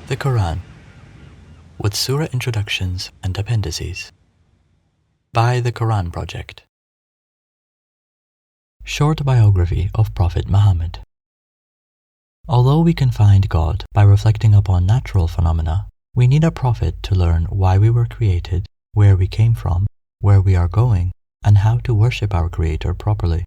The Qur'an, with Sūrah introductions and appendices, by the Qur'an Project. Short biography of Prophet Muhammad. Although we can find God by reflecting upon natural phenomena, we need a prophet to learn why we were created, where we came from, where we are going, and how to worship our Creator properly.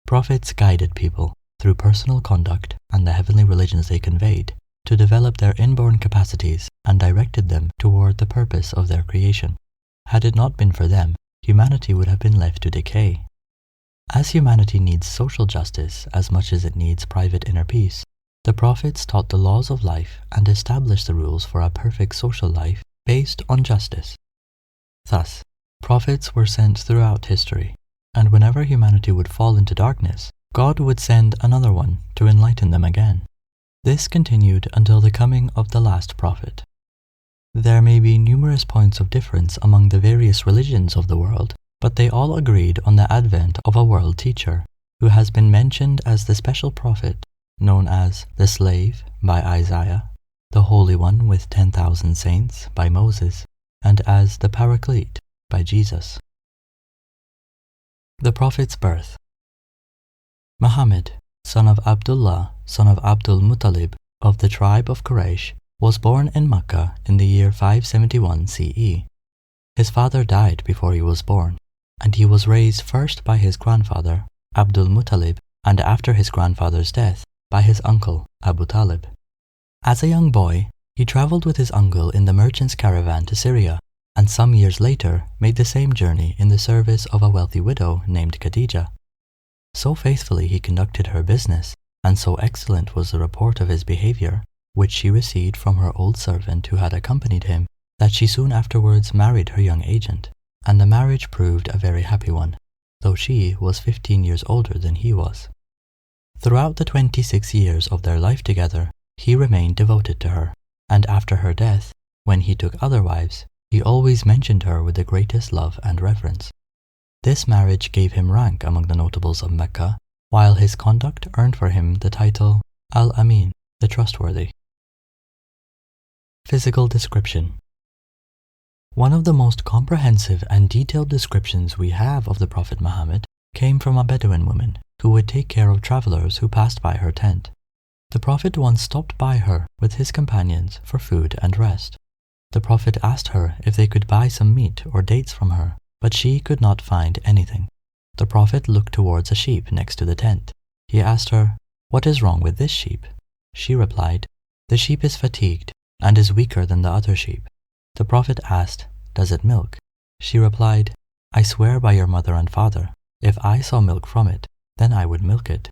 Prophets guided people through personal conduct and the heavenly religions they conveyed to develop their inborn capacities and directed them toward the purpose of their creation. Had it not been for them, humanity would have been left to decay. As humanity needs social justice as much as it needs private inner peace, the prophets taught the laws of life and established the rules for a perfect social life based on justice. Thus, prophets were sent throughout history, and whenever humanity would fall into darkness, God would send another one to enlighten them again. This continued until the coming of the last prophet. There may be numerous points of difference among the various religions of the world, but they all agreed on the advent of a world teacher, who has been mentioned as the special prophet, known as the slave by Isaiah, the Holy One with 10,000 saints by Moses, and as the Paraclete by Jesus. The Prophet's birth. Muhammad, son of Abdullah, son of Abdul Muttalib, of the tribe of Quraysh, was born in Makkah in the year 571 CE. His father died before he was born, and he was raised first by his grandfather, Abdul Muttalib, and after his grandfather's death, by his uncle, Abu Talib. As a young boy, he traveled with his uncle in the merchant's caravan to Syria, and some years later made the same journey in the service of a wealthy widow named Khadija. So faithfully he conducted her business, and so excellent was the report of his behavior, which she received from her old servant who had accompanied him, that she soon afterwards married her young agent, and the marriage proved a very happy one, though she was 15 years older than he was. Throughout the 26 years of their life together, he remained devoted to her, and after her death, when he took other wives, he always mentioned her with the greatest love and reverence. This marriage gave him rank among the notables of Mecca, while his conduct earned for him the title Al-Amin, the Trustworthy. Physical description. One of the most comprehensive and detailed descriptions we have of the Prophet Muhammad came from a Bedouin woman who would take care of travelers who passed by her tent. The Prophet once stopped by her with his companions for food and rest. The Prophet asked her if they could buy some meat or dates from her, but she could not find anything. The Prophet looked towards a sheep next to the tent. He asked her, "What is wrong with this sheep?" She replied, "The sheep is fatigued and is weaker than the other sheep." The Prophet asked, "Does it milk?" She replied, "I swear by your mother and father, if I saw milk from it, then I would milk it."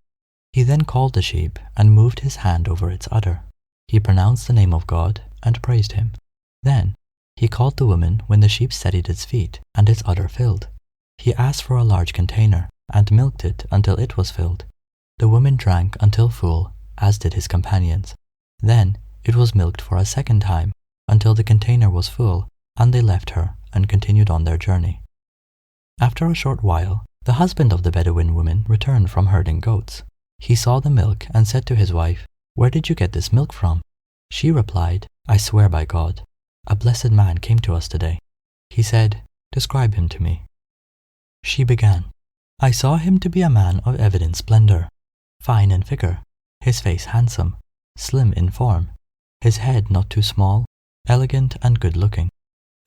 He then called the sheep and moved his hand over its udder. He pronounced the name of God and praised him. Then he called the woman when the sheep steadied its feet and its udder filled. He asked for a large container and milked it until it was filled. The woman drank until full, as did his companions. Then it was milked for a second time until the container was full, and they left her and continued on their journey. After a short while, the husband of the Bedouin woman returned from herding goats. He saw the milk and said to his wife, "Where did you get this milk from?" She replied, "I swear by God, a blessed man came to us today." He said, "Describe him to me." She began, "I saw him to be a man of evident splendor, fine in figure, his face handsome, slim in form, his head not too small, elegant and good-looking,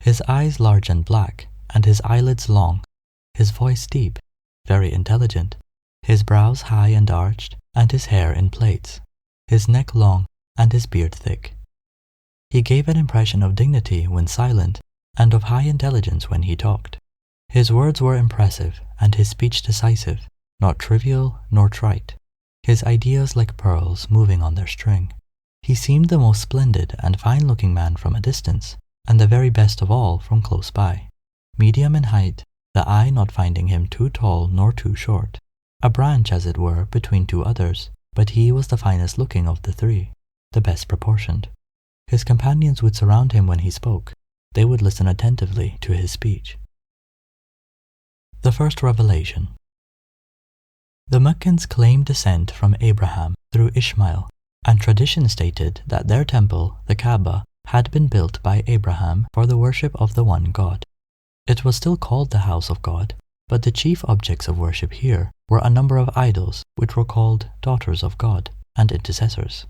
his eyes large and black, and his eyelids long, his voice deep, very intelligent, his brows high and arched, and his hair in plaits, his neck long, and his beard thick. He gave an impression of dignity when silent, and of high intelligence when he talked. His words were impressive, and his speech decisive, not trivial nor trite, his ideas like pearls moving on their string. He seemed the most splendid and fine-looking man from a distance, and the very best of all from close by. Medium in height, the eye not finding him too tall nor too short, a branch, as it were, between two others, but he was the finest looking of the three, the best proportioned. His companions would surround him when he spoke. They would listen attentively to his speech. The first revelation. The Meccans claimed descent from Abraham through Ishmael, and tradition stated that their temple, the Kaaba, had been built by Abraham for the worship of the one God. It was still called the house of God, but the chief objects of worship here were a number of idols which were called daughters of God and intercessors.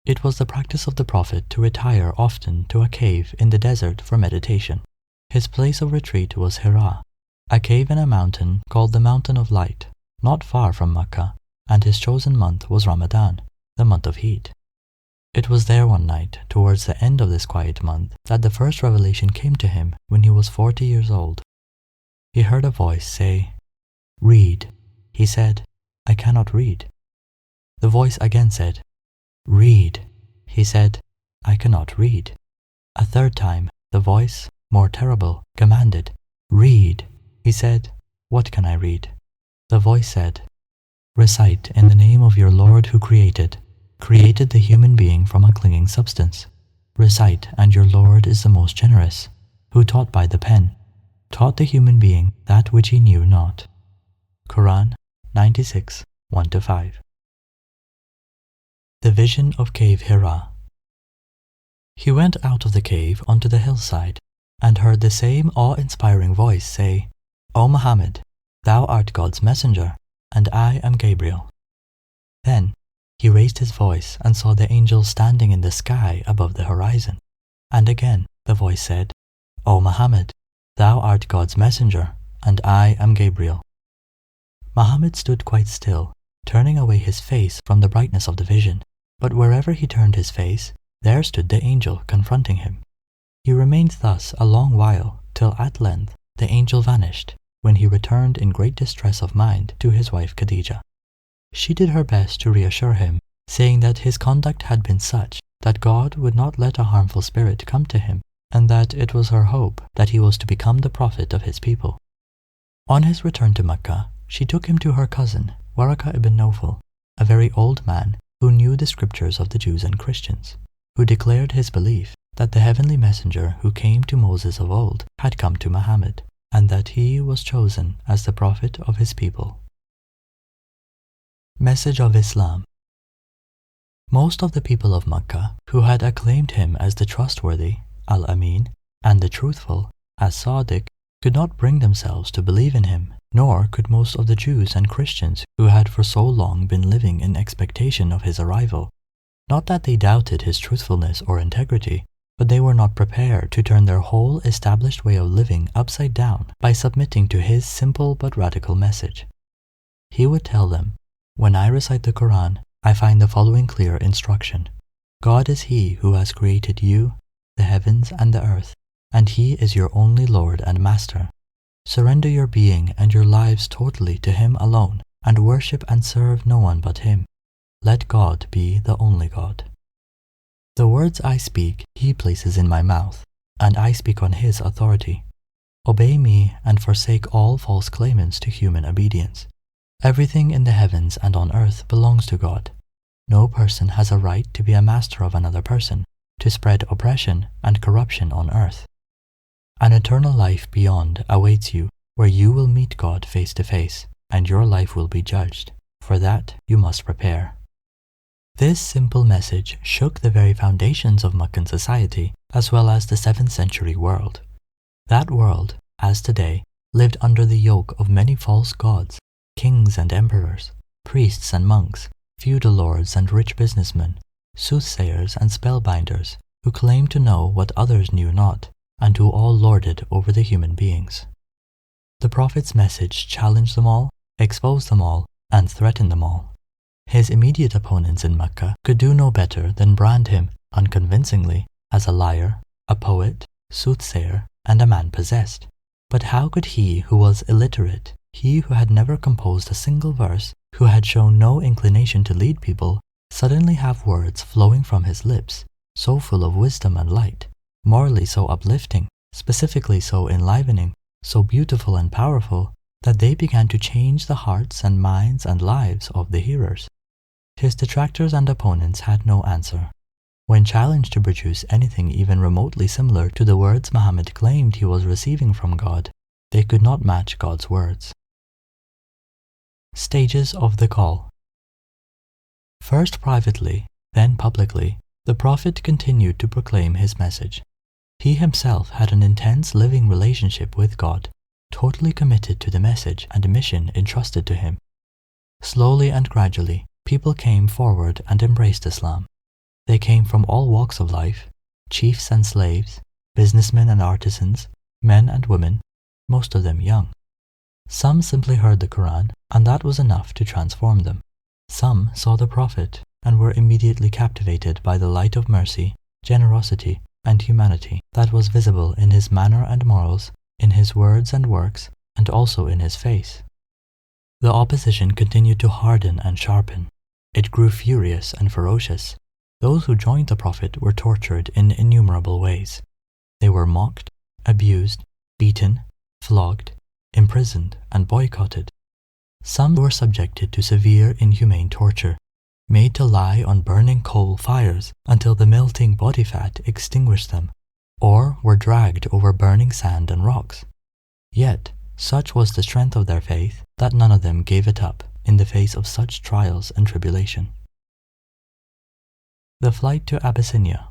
It was the practice of the Prophet to retire often to a cave in the desert for meditation. His place of retreat was Hira, a cave in a mountain called the Mountain of Light, not far from Makkah, and his chosen month was Ramadan, the month of heat. It was there one night, towards the end of this quiet month, that the first revelation came to him when he was 40 years old. He heard a voice say, "Read." He said, "I cannot read." The voice again said, "Read." He said, "I cannot read." A third time, the voice, more terrible, commanded, "Read." He said, "What can I read?" The voice said, "Recite in the name of your Lord who created the human being from a clinging substance. Recite, and your Lord is the most generous, who taught by the pen, taught the human being that which he knew not." Qur'an 96, 1-5. The Vision of Cave Hira. He went out of the cave onto the hillside and heard the same awe-inspiring voice say, "O Muhammad, thou art God's messenger, and I am Gabriel." Then he raised his voice and saw the angel standing in the sky above the horizon. And again the voice said, "O Muhammad, thou art God's messenger, and I am Gabriel." Muhammad stood quite still, turning away his face from the brightness of the vision, but wherever he turned his face, there stood the angel confronting him. He remained thus a long while, till at length the angel vanished, when he returned in great distress of mind to his wife Khadijah. She did her best to reassure him, saying that his conduct had been such that God would not let a harmful spirit come to him, and that it was her hope that he was to become the prophet of his people. On his return to Makkah, she took him to her cousin, Waraqah ibn Nawfal, a very old man who knew the scriptures of the Jews and Christians, who declared his belief that the heavenly messenger who came to Moses of old had come to Muhammad, and that he was chosen as the prophet of his people. Message of Islam. Most of the people of Makkah, who had acclaimed him as the trustworthy, Al-Amin, and the truthful, As-Sadiq, could not bring themselves to believe in him, nor could most of the Jews and Christians who had for so long been living in expectation of his arrival. Not that they doubted his truthfulness or integrity, but they were not prepared to turn their whole established way of living upside down by submitting to his simple but radical message. He would tell them, "When I recite the Qur'an, I find the following clear instruction. God is He who has created you, the heavens and the earth, and He is your only Lord and Master. Surrender your being and your lives totally to Him alone, and worship and serve no one but Him. Let God be the only God. The words I speak He places in my mouth, and I speak on His authority. Obey me and forsake all false claimants to human obedience. Everything in the heavens and on earth belongs to God. No person has a right to be a master of another person, to spread oppression and corruption on earth. An eternal life beyond awaits you, where you will meet God face to face, and your life will be judged. For that you must prepare." This simple message shook the very foundations of Meccan society, as well as the 7th century world. That world, as today, lived under the yoke of many false gods, kings and emperors, priests and monks, feudal lords and rich businessmen, soothsayers and spellbinders, who claimed to know what others knew not, and who all lorded over the human beings. The Prophet's message challenged them all, exposed them all, and threatened them all. His immediate opponents in Mecca could do no better than brand him, unconvincingly, as a liar, a poet, soothsayer, and a man possessed. But how could he who was illiterate, he who had never composed a single verse, who had shown no inclination to lead people, suddenly have words flowing from his lips, so full of wisdom and light, morally so uplifting, specifically so enlivening, so beautiful and powerful, that they began to change the hearts and minds and lives of the hearers? His detractors and opponents had no answer. When challenged to produce anything even remotely similar to the words Muhammad claimed he was receiving from God, they could not match God's words. Stages of the call. First privately, Then publicly, the Prophet continued to proclaim his message. He himself had an intense living relationship with God, totally committed to the message and mission entrusted to him. Slowly and gradually, people came forward and embraced Islam. They came from all walks of life, chiefs and slaves, businessmen and artisans, men and women, most of them young. Some simply heard the Qur'an, and that was enough to transform them. Some saw the Prophet and were immediately captivated by the light of mercy, generosity, and humanity that was visible in his manner and morals, in his words and works, and also in his face. The opposition continued to harden and sharpen. It grew furious and ferocious. Those who joined the Prophet were tortured in innumerable ways. They were mocked, abused, beaten, flogged, imprisoned, and boycotted. Some were subjected to severe inhumane torture, made to lie on burning coal fires until the melting body fat extinguished them, or were dragged over burning sand and rocks. Yet, such was the strength of their faith that none of them gave it up in the face of such trials and tribulation. The flight to Abyssinia.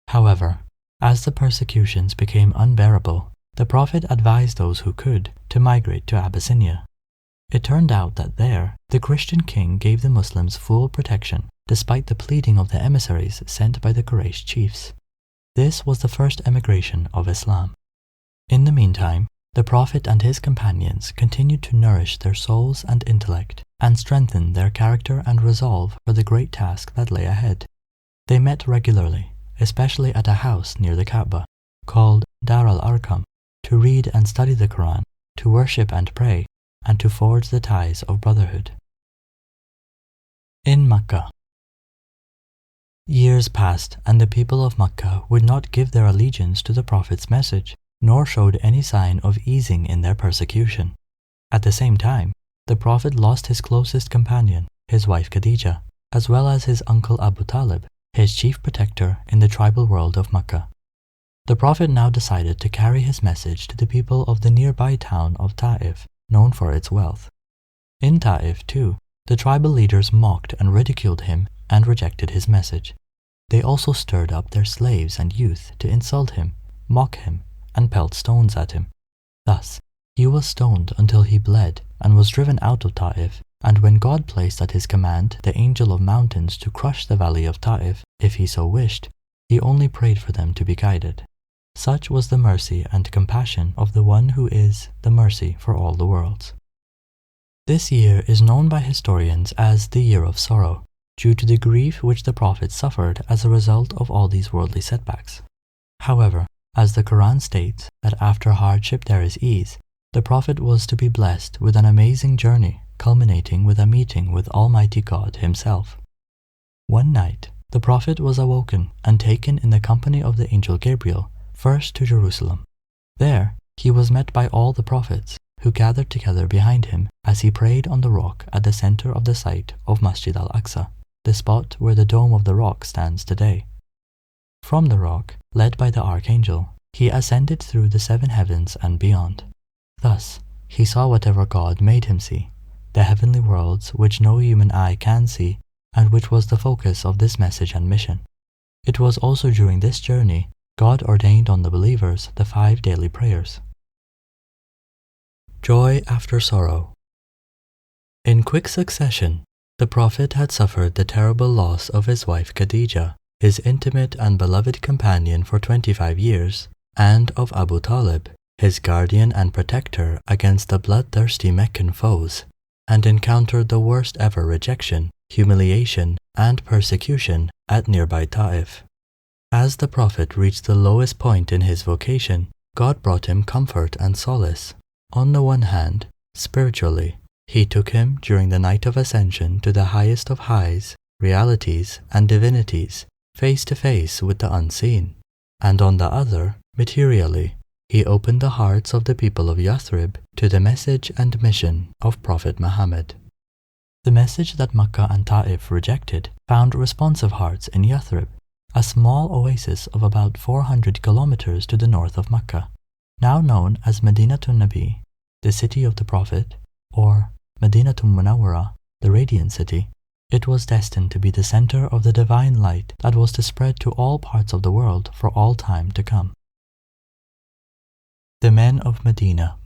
However, as the persecutions became unbearable, the Prophet advised those who could to migrate to Abyssinia. It turned out that there, the Christian king gave the Muslims full protection, despite the pleading of the emissaries sent by the Quraysh chiefs. This was the first emigration of Islam. In the meantime, the Prophet and his companions continued to nourish their souls and intellect, and strengthen their character and resolve for the great task that lay ahead. They met regularly, especially at a house near the Kaaba, called Dar al-Arqam, to read and study the Qur'an, to worship and pray, and to forge the ties of brotherhood. In Makkah. Years passed, and the people of Makkah would not give their allegiance to the Prophet's message, nor showed any sign of easing in their persecution. At the same time, the Prophet lost his closest companion, his wife Khadijah, as well as his uncle Abu Talib, his chief protector in the tribal world of Makkah. The Prophet now decided to carry his message to the people of the nearby town of Tā'if, known for its wealth. In Tā'if, too, the tribal leaders mocked and ridiculed him and rejected his message. They also stirred up their slaves and youth to insult him, mock him, and pelt stones at him. Thus, he was stoned until he bled and was driven out of Tā'if, and when God placed at his command the angel of mountains to crush the valley of Tā'if, if he so wished, he only prayed for them to be guided. Such was the mercy and compassion of the one who is the mercy for all the worlds. This year is known by historians as the Year of Sorrow, due to the grief which the Prophet suffered as a result of all these worldly setbacks. However, as the Qur'an states that after hardship there is ease, the Prophet was to be blessed with an amazing journey, culminating with a meeting with Almighty God Himself. One night, the Prophet was awoken and taken in the company of the angel Gabriel, first to Jerusalem. There, he was met by all the prophets, who gathered together behind him as he prayed on the rock at the center of the site of Masjid al-Aqsa, the spot where the dome of the rock stands today. From the rock, led by the archangel, he ascended through the 7 heavens and beyond. Thus, he saw whatever God made him see, the heavenly worlds which no human eye can see, and which was the focus of this message and mission. It was also during this journey God ordained on the believers the 5 daily prayers. Joy after sorrow. In quick succession, the Prophet had suffered the terrible loss of his wife Khadijah, his intimate and beloved companion for 25 years, and of Abu Talib, his guardian and protector against the bloodthirsty Meccan foes, and encountered the worst ever rejection, humiliation, and persecution at nearby Tā'if. As the Prophet reached the lowest point in his vocation, God brought him comfort and solace. On the one hand, spiritually, He took him during the night of ascension to the highest of highs, realities, and divinities, face to face with the unseen. And on the other, materially, He opened the hearts of the people of Yathrib to the message and mission of Prophet Muhammad. The message that Makkah and Tā'if rejected found responsive hearts in Yathrib, a small oasis of about 400 kilometers to the north of Makkah, now known as Madinatun Nabi, the city of the Prophet, or Madinatul Munawwara, the Radiant City, It was destined to be the center of the divine light that was to spread to all parts of the world for all time to come. The Men of Madinah.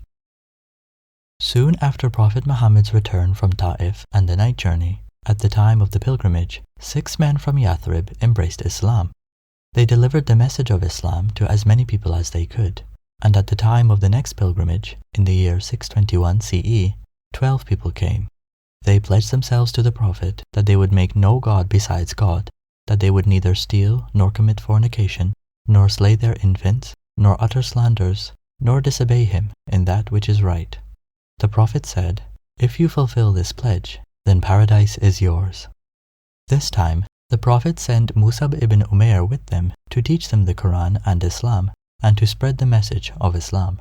Soon after Prophet Muhammad's return from Tā'if and the night journey, at the time of the pilgrimage, 6 men from Yathrib embraced Islam. They delivered the message of Islam to as many people as they could, and at the time of the next pilgrimage, in the year 621 CE, 12 people came. They pledged themselves to the Prophet that they would make no god besides God, that they would neither steal nor commit fornication, nor slay their infants, nor utter slanders, nor disobey him in that which is right. The Prophet said, "If you fulfill this pledge, then paradise is yours." This time, the Prophet sent Musab ibn Umair with them to teach them the Qur'an and Islam, and to spread the message of Islam.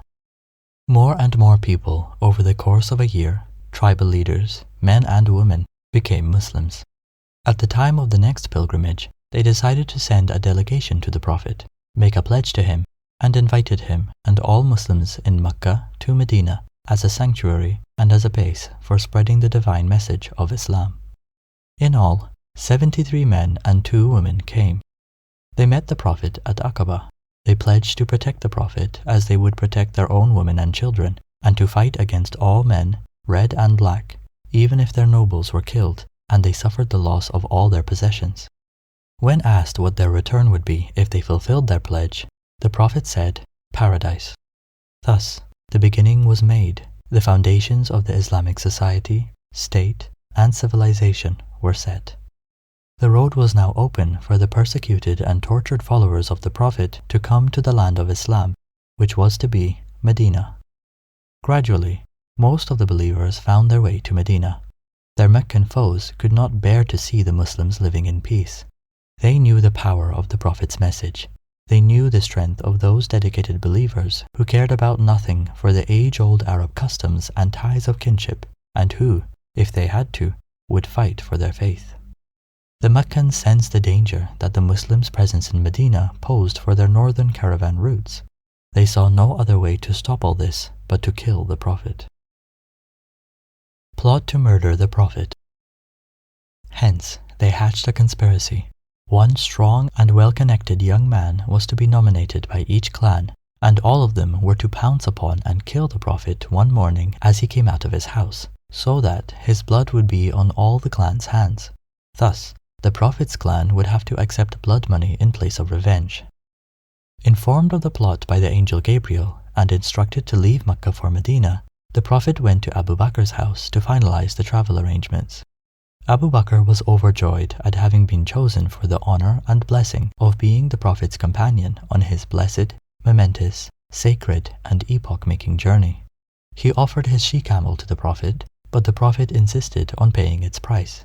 More and more people, over the course of a year, tribal leaders, men and women, became Muslims. At the time of the next pilgrimage, they decided to send a delegation to the Prophet, make a pledge to him, and invited him and all Muslims in Makkah to Medina as a sanctuary and as a base for spreading the divine message of Islam. In all, 73 men and 2 women came. They met the Prophet at Aqaba. They pledged to protect the Prophet as they would protect their own women and children, and to fight against all men, red and black, even if their nobles were killed and they suffered the loss of all their possessions. When asked what their return would be if they fulfilled their pledge, the Prophet said, "Paradise." Thus, the beginning was made. The foundations of the Islamic society, state, and civilization were set. The road was now open for the persecuted and tortured followers of the Prophet to come to the land of Islam, which was to be Medina. Gradually, most of the believers found their way to Medina. Their Meccan foes could not bear to see the Muslims living in peace. They knew the power of the Prophet's message. They knew the strength of those dedicated believers who cared about nothing for the age-old Arab customs and ties of kinship, and who, if they had to, would fight for their faith. The Meccans sensed the danger that the Muslims' presence in Medina posed for their northern caravan routes. They saw no other way to stop all this but to kill the Prophet. Plot to murder the Prophet. Hence, they hatched a conspiracy. One strong and well-connected young man was to be nominated by each clan, and all of them were to pounce upon and kill the Prophet one morning as he came out of his house, so that his blood would be on all the clan's hands. Thus, the Prophet's clan would have to accept blood money in place of revenge. Informed of the plot by the angel Gabriel and instructed to leave Makkah for Medina, the Prophet went to Abu Bakr's house to finalize the travel arrangements. Abu Bakr was overjoyed at having been chosen for the honor and blessing of being the Prophet's companion on his blessed, momentous, sacred, and epoch-making journey. He offered his she-camel to the Prophet, but the Prophet insisted on paying its price.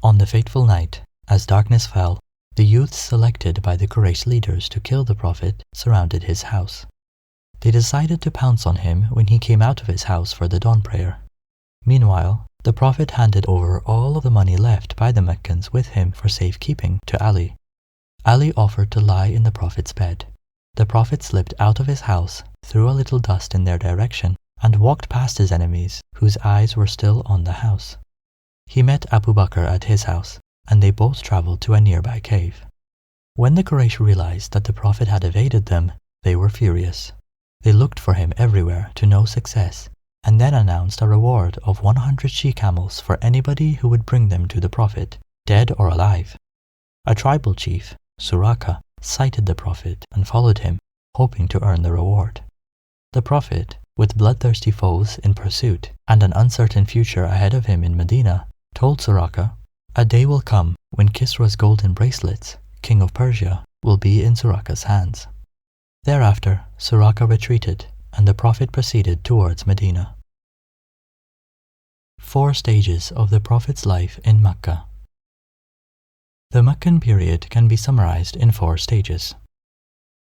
On the fateful night, as darkness fell, the youths selected by the Quraysh leaders to kill the Prophet surrounded his house. They decided to pounce on him when he came out of his house for the dawn prayer. Meanwhile, the Prophet handed over all of the money left by the Meccans with him for safekeeping to Ali. Ali offered to lie in the Prophet's bed. The Prophet slipped out of his house, threw a little dust in their direction, and walked past his enemies, whose eyes were still on the house. He met Abu Bakr at his house, and they both traveled to a nearby cave. When the Quraysh realized that the Prophet had evaded them, they were furious. They looked for him everywhere to no success, and then announced a reward of 100 she-camels for anybody who would bring them to the Prophet, dead or alive. A tribal chief, Sūrah, sighted the Prophet and followed him, hoping to earn the reward. The Prophet, with bloodthirsty foes in pursuit and an uncertain future ahead of him in Medina, told Sūrah, "A day will come when Kisra's golden bracelets, king of Persia, will be in Sūrah's hands." Thereafter, Sūrah retreated, and the Prophet proceeded towards Medina. 4 stages of the Prophet's life in Makkah. The Meccan period can be summarized in 4 stages.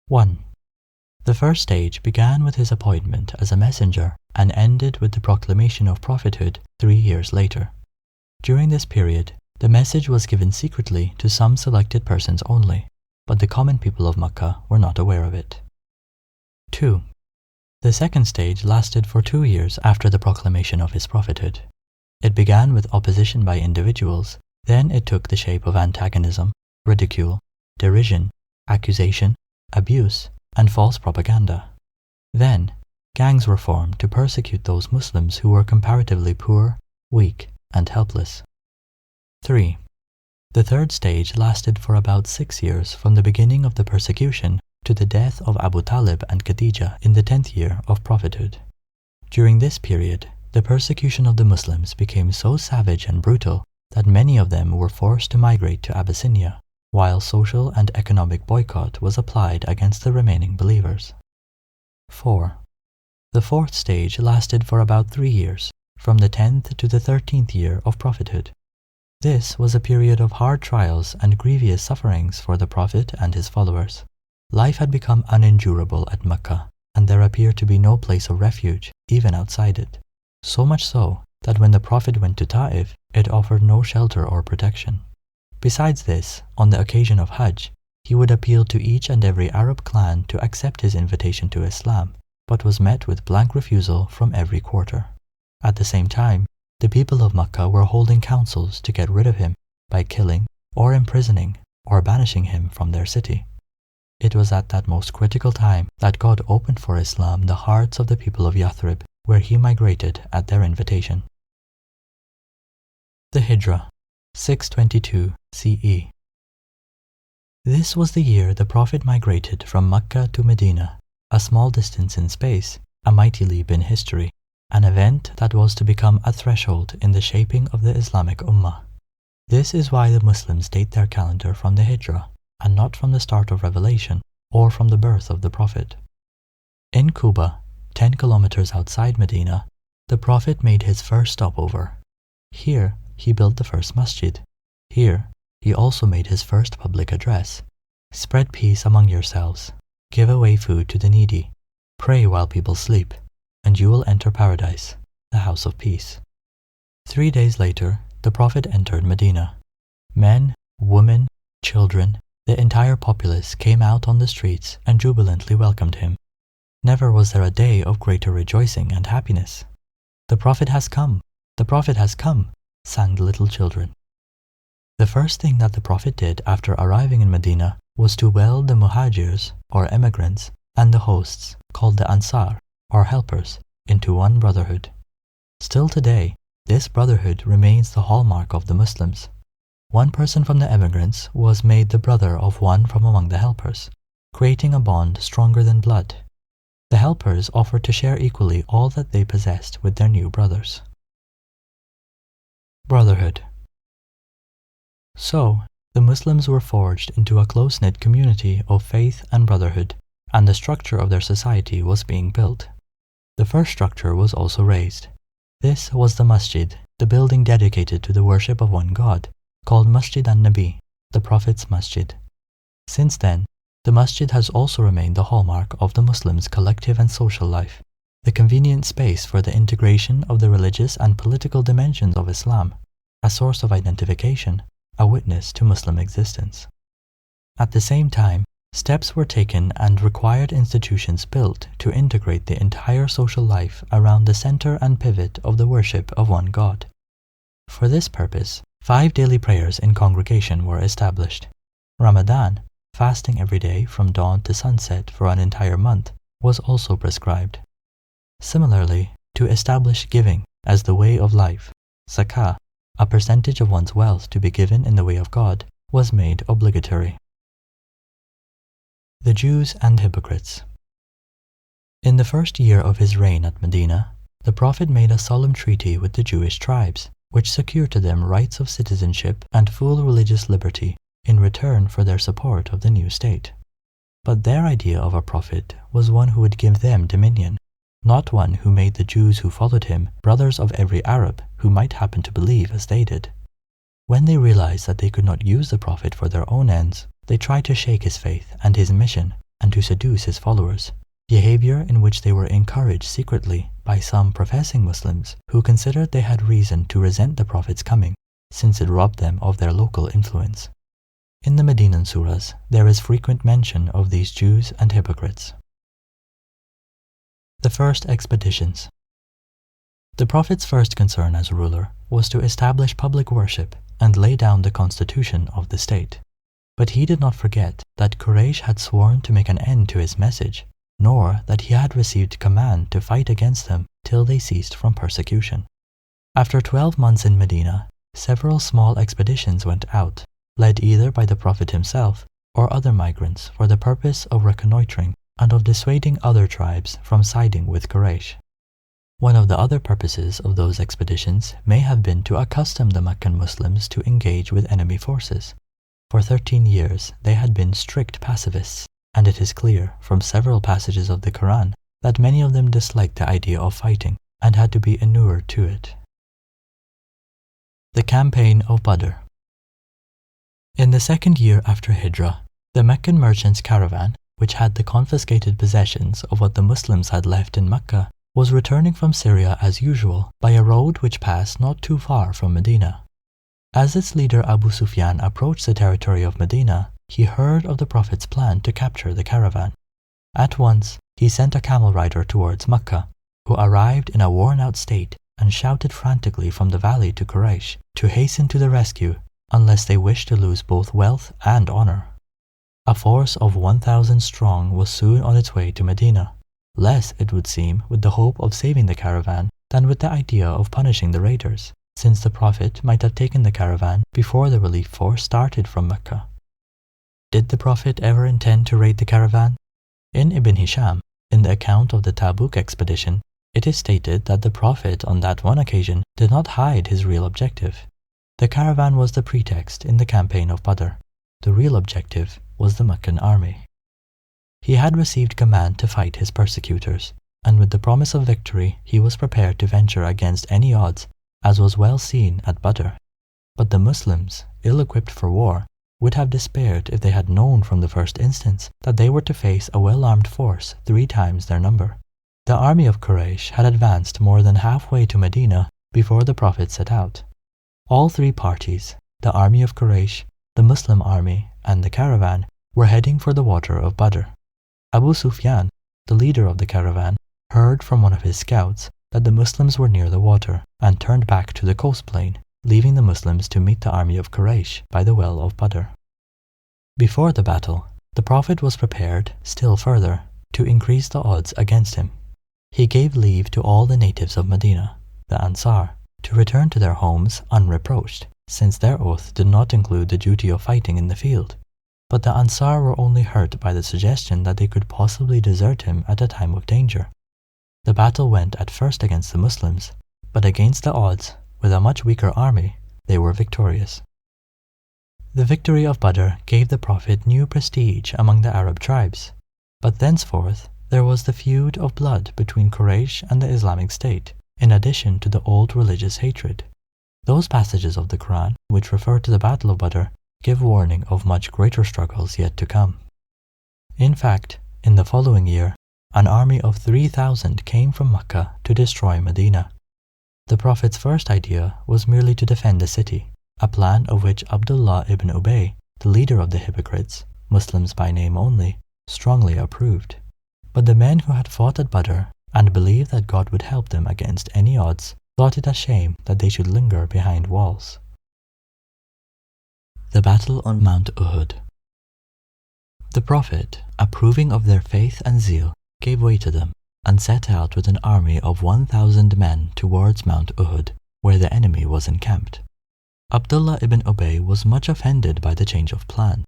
1. The first stage began with his appointment as a messenger and ended with the proclamation of prophethood 3 years later. During this period, the message was given secretly to some selected persons only, but the common people of Makkah were not aware of it. 2. The second stage lasted for 2 years after the proclamation of his prophethood. It began with opposition by individuals, then it took the shape of antagonism, ridicule, derision, accusation, abuse, and false propaganda. Then, gangs were formed to persecute those Muslims who were comparatively poor, weak, and helpless. 3. The third stage lasted for about 6 years from the beginning of the persecution to the death of Abu Talib and Khadija in the 10th year of prophethood. During this period, the persecution of the Muslims became so savage and brutal that many of them were forced to migrate to Abyssinia, while social and economic boycott was applied against the remaining believers. 4. The fourth stage lasted for about 3 years, from the 10th to the 13th year of prophethood. This was a period of hard trials and grievous sufferings for the Prophet and his followers. Life had become unendurable at Makkah, and there appeared to be no place of refuge, even outside it. So much so that when the Prophet went to Tā'if, it offered no shelter or protection. Besides this, on the occasion of Hajj, he would appeal to each and every Arab clan to accept his invitation to Islam, but was met with blank refusal from every quarter. At the same time, the people of Makkah were holding councils to get rid of him by killing or imprisoning or banishing him from their city. It was at that most critical time that God opened for Islam the hearts of the people of Yathrib, where he migrated at their invitation. The Hijrah, 622 CE. This was the year the Prophet migrated from Makkah to Medina, a small distance in space, a mighty leap in history, an event that was to become a threshold in the shaping of the Islamic Ummah. This is why the Muslims date their calendar from the Hijrah, and not from the start of revelation or from the birth of the Prophet. In Quba, 10 kilometers outside Medina, the Prophet made his first stopover. Here, he built the first masjid. Here, he also made his first public address. Spread peace among yourselves. Give away food to the needy. Pray while people sleep, and you will enter paradise, the house of peace. 3 days later, the Prophet entered Medina. Men, women, children, the entire populace came out on the streets and jubilantly welcomed him. Never was there a day of greater rejoicing and happiness. The Prophet has come! The Prophet has come! Sang the little children. The first thing that the Prophet did after arriving in Medina was to weld the muhajirs, or emigrants, and the hosts, called the Ansar, or helpers, into one brotherhood. Still today, this brotherhood remains the hallmark of the Muslims. One person from the emigrants was made the brother of one from among the helpers, creating a bond stronger than blood. The helpers offered to share equally all that they possessed with their new brothers. Brotherhood. So, the Muslims were forged into a close-knit community of faith and brotherhood, and the structure of their society was being built. The first structure was also raised. This was the masjid, the building dedicated to the worship of one God, called Masjid an-Nabi, the Prophet's masjid. Since then, the masjid has also remained the hallmark of the Muslims' collective and social life, the convenient space for the integration of the religious and political dimensions of Islam, a source of identification, a witness to Muslim existence. At the same time, steps were taken and required institutions built to integrate the entire social life around the center and pivot of the worship of one God. For this purpose, 5 daily prayers in congregation were established. Ramadan, fasting every day from dawn to sunset for an entire month, was also prescribed. Similarly, to establish giving as the way of life, zakah, a percentage of one's wealth to be given in the way of God, was made obligatory. The Jews and Hypocrites. In the first year of his reign at Medina, the Prophet made a solemn treaty with the Jewish tribes, which secured to them rights of citizenship and full religious liberty in return for their support of the new state. But their idea of a prophet was one who would give them dominion, not one who made the Jews who followed him brothers of every Arab who might happen to believe as they did. When they realized that they could not use the Prophet for their own ends, they tried to shake his faith and his mission and to seduce his followers, behavior in which they were encouraged secretly by some professing Muslims who considered they had reason to resent the Prophet's coming, since it robbed them of their local influence. In the Medinan Surahs, there is frequent mention of these Jews and hypocrites. The first expeditions. The Prophet's first concern as ruler was to establish public worship and lay down the constitution of the state. But he did not forget that Quraysh had sworn to make an end to his message, nor that he had received command to fight against them till they ceased from persecution. After 12 months in Medina, several small expeditions went out, led either by the Prophet himself or other migrants for the purpose of reconnoitring and of dissuading other tribes from siding with Quraysh. One of the other purposes of those expeditions may have been to accustom the Meccan Muslims to engage with enemy forces. For 13 years they had been strict pacifists, and it is clear from several passages of the Qur'an that many of them disliked the idea of fighting and had to be inured to it. The Campaign of Badr. In the second year after Hijrah, the Meccan merchants' caravan, which had the confiscated possessions of what the Muslims had left in Mecca, was returning from Syria as usual by a road which passed not too far from Medina. As its leader Abu Sufyan approached the territory of Medina, he heard of the Prophet's plan to capture the caravan. At once, he sent a camel rider towards Mecca, who arrived in a worn-out state and shouted frantically from the valley to Quraysh to hasten to the rescue unless they wished to lose both wealth and honor. A force of 1,000 strong was soon on its way to Medina, less, it would seem, with the hope of saving the caravan than with the idea of punishing the raiders, since the Prophet might have taken the caravan before the relief force started from Mecca. Did the Prophet ever intend to raid the caravan? In Ibn Hisham, in the account of the Tabuk Expedition, it is stated that the Prophet on that one occasion did not hide his real objective. The caravan was the pretext in the Campaign of Badr. The real objective was the Meccan army. He had received command to fight his persecutors, and with the promise of victory he was prepared to venture against any odds, as was well seen at Badr. But the Muslims, ill-equipped for war, would have despaired if they had known from the first instance that they were to face a well-armed force 3 times their number. The army of Quraysh had advanced more than halfway to Medina before the Prophet set out. All 3 parties, the army of Quraysh, the Muslim army, and the caravan, were heading for the water of Badr. Abu Sufyan, the leader of the caravan, heard from one of his scouts that the Muslims were near the water and turned back to the coast plain, leaving the Muslims to meet the army of Quraysh by the well of Badr. Before the battle, the Prophet was prepared, still further, to increase the odds against him. He gave leave to all the natives of Medina, the Ansar, to return to their homes unreproached, since their oath did not include the duty of fighting in the field. But the Ansar were only hurt by the suggestion that they could possibly desert him at a time of danger. The battle went at first against the Muslims, but against the odds, with a much weaker army, they were victorious. The victory of Badr gave the Prophet new prestige among the Arab tribes, but thenceforth there was the feud of blood between Quraysh and the Islamic State, in addition to the old religious hatred. Those passages of the Qur'an which refer to the Battle of Badr give warning of much greater struggles yet to come. In fact, in the following year, an army of 3,000 came from Mecca to destroy Medina. The Prophet's first idea was merely to defend the city, a plan of which Abdullah ibn Ubay, the leader of the hypocrites, Muslims by name only, strongly approved. But the men who had fought at Badr and believed that God would help them against any odds thought it a shame that they should linger behind walls. The Battle on Mount Uhud. The Prophet, approving of their faith and zeal, gave way to them and set out with an army of 1,000 men towards Mount Uhud, where the enemy was encamped. Abdullah ibn Ubay was much offended by the change of plan.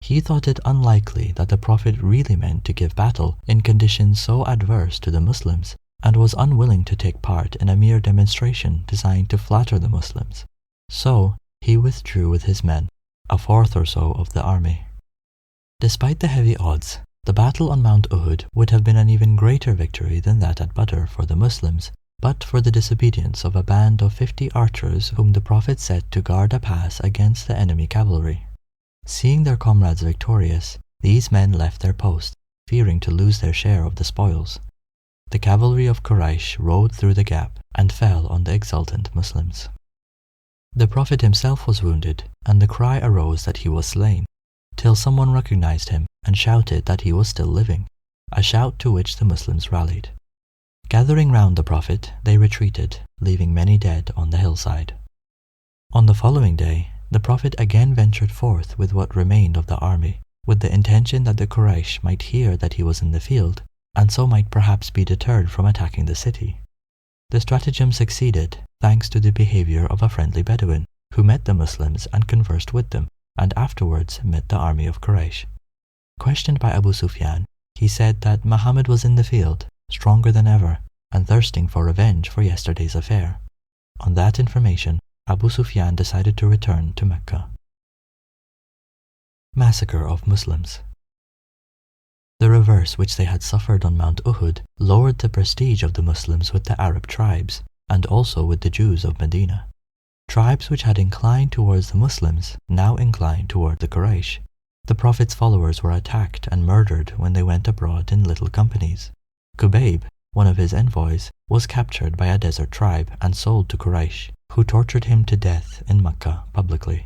He thought it unlikely that the Prophet really meant to give battle in conditions so adverse to the Muslims, and was unwilling to take part in a mere demonstration designed to flatter the Muslims. So he withdrew with his men, a fourth or so of the army. Despite the heavy odds, the battle on Mount Uhud would have been an even greater victory than that at Badr for the Muslims, but for the disobedience of a band of 50 archers whom the Prophet set to guard a pass against the enemy cavalry. Seeing their comrades victorious, these men left their post, fearing to lose their share of the spoils. The cavalry of Quraysh rode through the gap and fell on the exultant Muslims. The Prophet himself was wounded, and the cry arose that he was slain, till someone recognized him and shouted that he was still living, a shout to which the Muslims rallied. Gathering round the Prophet, they retreated, leaving many dead on the hillside. On the following day, the Prophet again ventured forth with what remained of the army, with the intention that the Quraysh might hear that he was in the field, and so might perhaps be deterred from attacking the city. The stratagem succeeded, thanks to the behavior of a friendly Bedouin, who met the Muslims and conversed with them, and afterwards met the army of Quraysh. Questioned by Abu Sufyan, he said that Muhammad was in the field, stronger than ever, and thirsting for revenge for yesterday's affair. On that information, Abu Sufyan decided to return to Mecca. Massacre of Muslims. The reverse which they had suffered on Mount Uhud lowered the prestige of the Muslims with the Arab tribes, and also with the Jews of Medina. Tribes which had inclined towards the Muslims now inclined toward the Quraysh. The Prophet's followers were attacked and murdered when they went abroad in little companies. Qubayb, one of his envoys, was captured by a desert tribe and sold to Quraysh, who tortured him to death in Makkah publicly.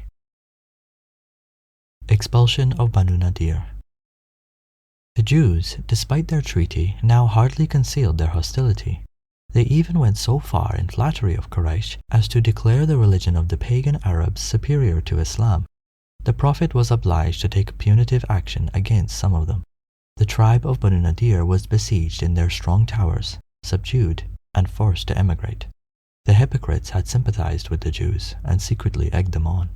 Expulsion of Banu-Nadheer. The Jews, despite their treaty, now hardly concealed their hostility. They even went so far in flattery of Quraysh as to declare the religion of the pagan Arabs superior to Islam. The Prophet was obliged to take punitive action against some of them. The tribe of Banu-Nadheer was besieged in their strong towers, subdued, and forced to emigrate. The hypocrites had sympathized with the Jews and secretly egged them on.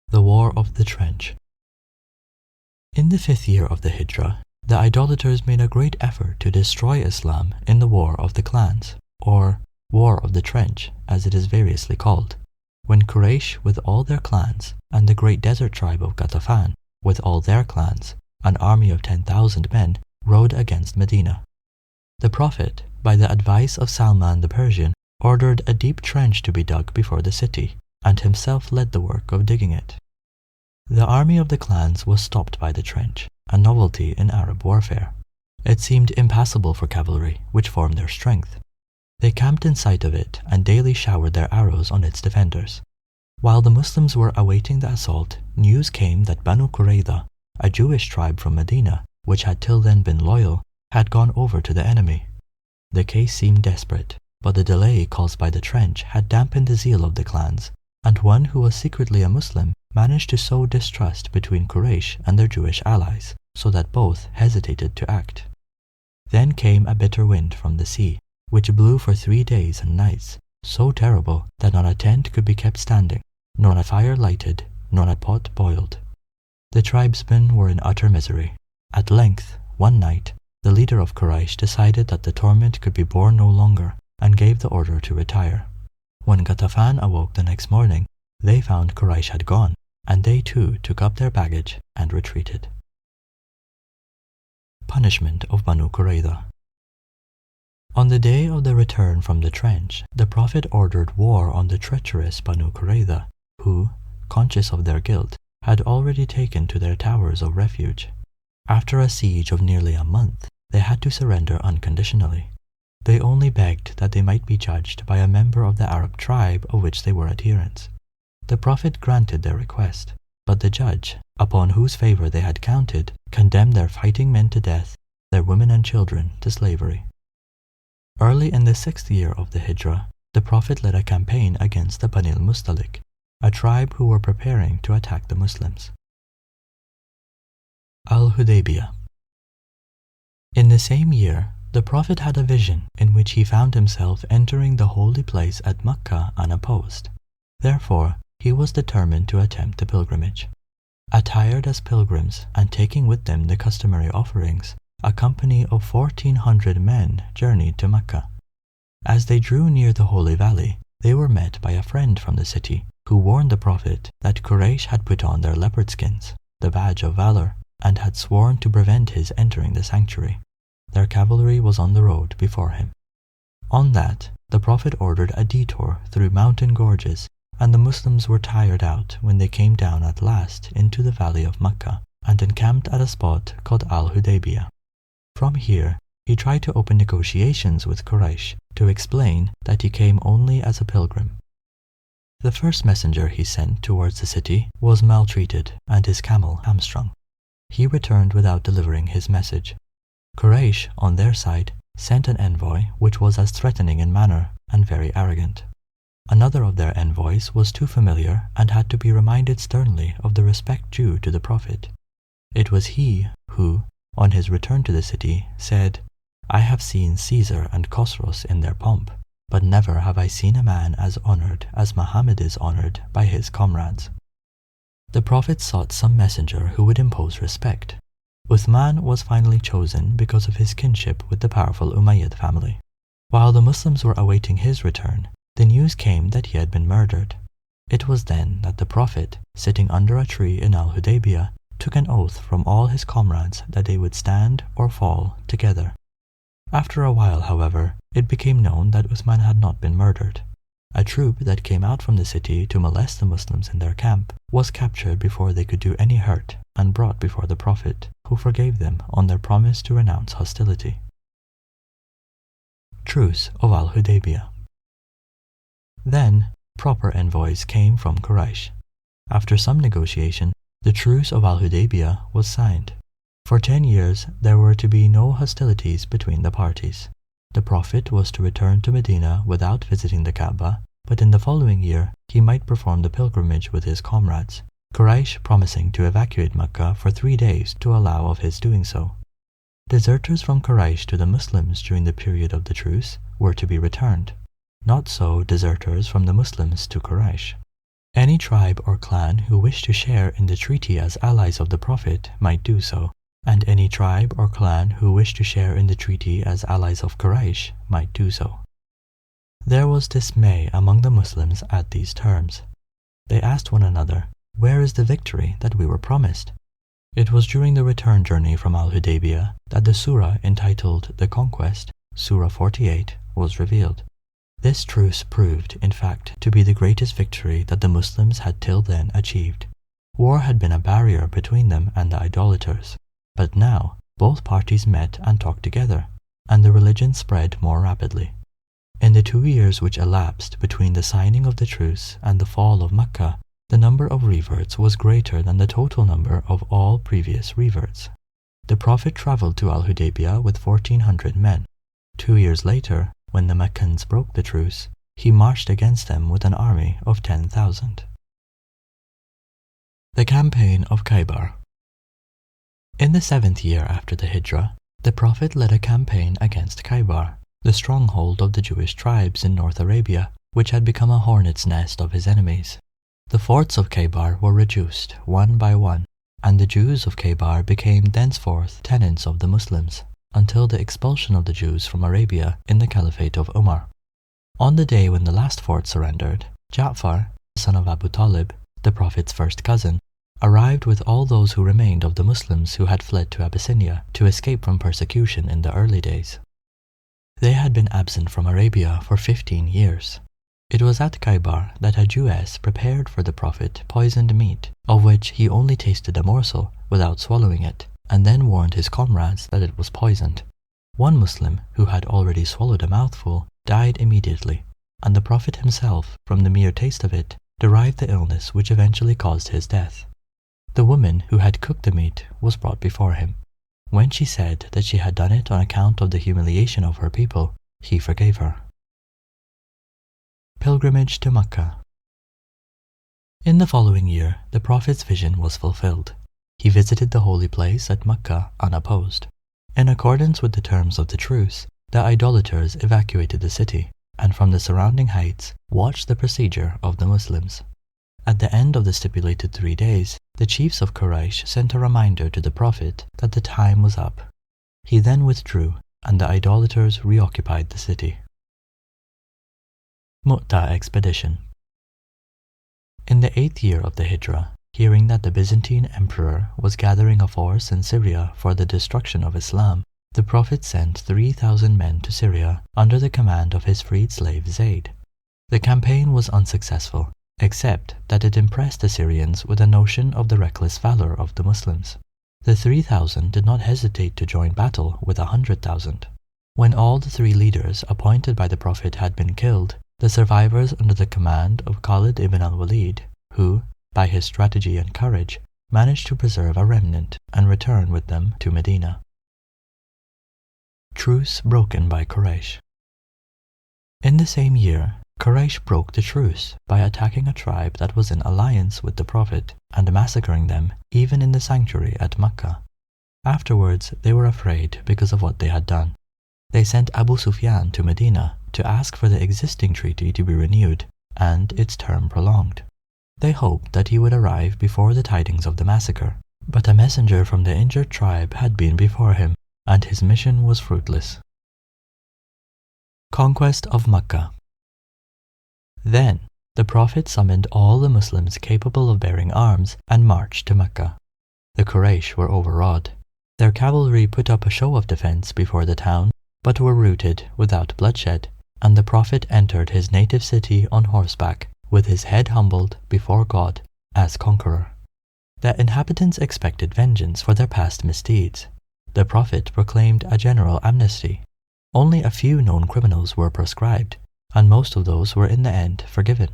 The War of the Trench. In the 5th year of the Hijrah, the idolaters made a great effort to destroy Islam in the War of the Clans, or War of the Trench, as it is variously called, when Quraysh with all their clans, and the great desert tribe of Ghatafan with all their clans, an army of 10,000 men, rode against Medina. The Prophet, by the advice of Salman the Persian, ordered a deep trench to be dug before the city, and himself led the work of digging it. The army of the clans was stopped by the trench, a novelty in Arab warfare. It seemed impassable for cavalry, which formed their strength. They camped in sight of it and daily showered their arrows on its defenders. While the Muslims were awaiting the assault, news came that Banu Qurayza, a Jewish tribe from Medina, which had till then been loyal, had gone over to the enemy. The case seemed desperate, but the delay caused by the trench had dampened the zeal of the clans, and one who was secretly a Muslim managed to sow distrust between Quraysh and their Jewish allies, so that both hesitated to act. Then came a bitter wind from the sea, which blew for 3 days and nights, so terrible that not a tent could be kept standing, nor a fire lighted, nor a pot boiled. The tribesmen were in utter misery. At length, one night, the leader of Quraysh decided that the torment could be borne no longer, and gave the order to retire. When Ghatafan awoke the next morning, they found Quraysh had gone, and they too took up their baggage and retreated. Punishment of Banu Qurayza. On the day of the return from the trench, the Prophet ordered war on the treacherous Banu Qurayza, who, conscious of their guilt, had already taken to their towers of refuge. After a siege of nearly a month, they had to surrender unconditionally. They only begged that they might be judged by a member of the Arab tribe of which they were adherents. The Prophet granted their request, but the judge, upon whose favor they had counted, condemned their fighting men to death, their women and children to slavery. Early in the 6th year of the Hijrah, the Prophet led a campaign against the Bani al-Mustalik, a tribe who were preparing to attack the Muslims. Al-Hudaybiyah. In the same year, the Prophet had a vision in which he found himself entering the holy place at Makkah unopposed. Therefore, he was determined to attempt the pilgrimage. Attired as pilgrims and taking with them the customary offerings, a company of 1,400 men journeyed to Makkah. As they drew near the holy valley, they were met by a friend from the city, who warned the Prophet that Quraysh had put on their leopard skins, the badge of valor, and had sworn to prevent his entering the sanctuary. Their cavalry was on the road before him. On that, the Prophet ordered a detour through mountain gorges, and the Muslims were tired out when they came down at last into the valley of Makkah and encamped at a spot called Al-Hudaybiyah. From here, he tried to open negotiations with Quraysh to explain that he came only as a pilgrim. The first messenger he sent towards the city was maltreated and his camel hamstrung. He returned without delivering his message. Quraysh, on their side, sent an envoy which was as threatening in manner and very arrogant. Another of their envoys was too familiar and had to be reminded sternly of the respect due to the Prophet. It was he who, on his return to the city, said, "I have seen Caesar and Khosros in their pomp, but never have I seen a man as honored as Muhammad is honored by his comrades." The Prophet sought some messenger who would impose respect. Uthman was finally chosen because of his kinship with the powerful Umayyad family. While the Muslims were awaiting his return, the news came that he had been murdered. It was then that the Prophet, sitting under a tree in Al-Hudaybiyah, took an oath from all his comrades that they would stand or fall together. After a while, however, it became known that Uthman had not been murdered. A troop that came out from the city to molest the Muslims in their camp was captured before they could do any hurt and brought before the Prophet, who forgave them on their promise to renounce hostility. Truce of Al-Hudaybiyah. Then, proper envoys came from Quraysh. After some negotiation, the Truce of Al-Hudaybiyah was signed. For 10 years, there were to be no hostilities between the parties. The Prophet was to return to Medina without visiting the Kaaba, but in the following year, he might perform the pilgrimage with his comrades, Quraysh promising to evacuate Makkah for 3 days to allow of his doing so. Deserters from Quraysh to the Muslims during the period of the truce were to be returned. Not so deserters from the Muslims to Quraysh. Any tribe or clan who wished to share in the treaty as allies of the Prophet might do so, and any tribe or clan who wished to share in the treaty as allies of Quraysh might do so. There was dismay among the Muslims at these terms. They asked one another, "Where is the victory that we were promised?" It was during the return journey from Al-Hudaybiyah that the Sūrah entitled The Conquest, Sūrah 48, was revealed. This truce proved, in fact, to be the greatest victory that the Muslims had till then achieved. War had been a barrier between them and the idolaters, but now both parties met and talked together, and the religion spread more rapidly. In the 2 years which elapsed between the signing of the truce and the fall of Makkah, the number of reverts was greater than the total number of all previous reverts. The Prophet traveled to Al-Hudaybiyah with 1,400 men. 2 years later, when the Meccans broke the truce, he marched against them with an army of 10,000. The Campaign of Khaybar. In the 7th year after the Hijrah, the Prophet led a campaign against Khaybar, the stronghold of the Jewish tribes in North Arabia, which had become a hornet's nest of his enemies. The forts of Khaybar were reduced one by one, and the Jews of Khaybar became thenceforth tenants of the Muslims, until the expulsion of the Jews from Arabia in the Caliphate of Umar. On the day when the last fort surrendered, Ja'far, son of Abu Talib, the Prophet's first cousin, arrived with all those who remained of the Muslims who had fled to Abyssinia to escape from persecution in the early days. They had been absent from Arabia for 15 years. It was at Khaybar that a Jewess prepared for the Prophet poisoned meat, of which he only tasted a morsel without swallowing it, and then warned his comrades that it was poisoned. One Muslim, who had already swallowed a mouthful, died immediately, and the Prophet himself, from the mere taste of it, derived the illness which eventually caused his death. The woman who had cooked the meat was brought before him. When she said that she had done it on account of the humiliation of her people, he forgave her. Pilgrimage to Makkah. In the following year, the Prophet's vision was fulfilled. He visited the holy place at Makkah unopposed. In accordance with the terms of the truce, the idolaters evacuated the city, and from the surrounding heights watched the procedure of the Muslims. At the end of the stipulated 3 days, the chiefs of Quraysh sent a reminder to the Prophet that the time was up. He then withdrew, and the idolaters reoccupied the city. Mu'tah Expedition. In the 8th year of the Hijrah, hearing that the Byzantine emperor was gathering a force in Syria for the destruction of Islam, the Prophet sent 3,000 men to Syria under the command of his freed slave Zayd. The campaign was unsuccessful, except that it impressed the Syrians with a notion of the reckless valor of the Muslims. The 3,000 did not hesitate to join battle with 100,000. When all the 3 leaders appointed by the Prophet had been killed, the survivors under the command of Khalid ibn al-Walid, who, by his strategy and courage, managed to preserve a remnant and return with them to Medina. Truce broken by Quraysh. In the same year, Quraysh broke the truce by attacking a tribe that was in alliance with the Prophet and massacring them even in the sanctuary at Makkah. Afterwards, they were afraid because of what they had done. They sent Abu Sufyan to Medina to ask for the existing treaty to be renewed and its term prolonged. They hoped that he would arrive before the tidings of the massacre, but a messenger from the injured tribe had been before him, and his mission was fruitless. Conquest of Makkah. Then the Prophet summoned all the Muslims capable of bearing arms and marched to Makkah. The Quraysh were overawed. Their cavalry put up a show of defense before the town, but were routed without bloodshed, and the Prophet entered his native city on horseback, with his head humbled before God as conqueror. The inhabitants expected vengeance for their past misdeeds. The Prophet proclaimed a general amnesty. Only a few known criminals were proscribed, and most of those were in the end forgiven.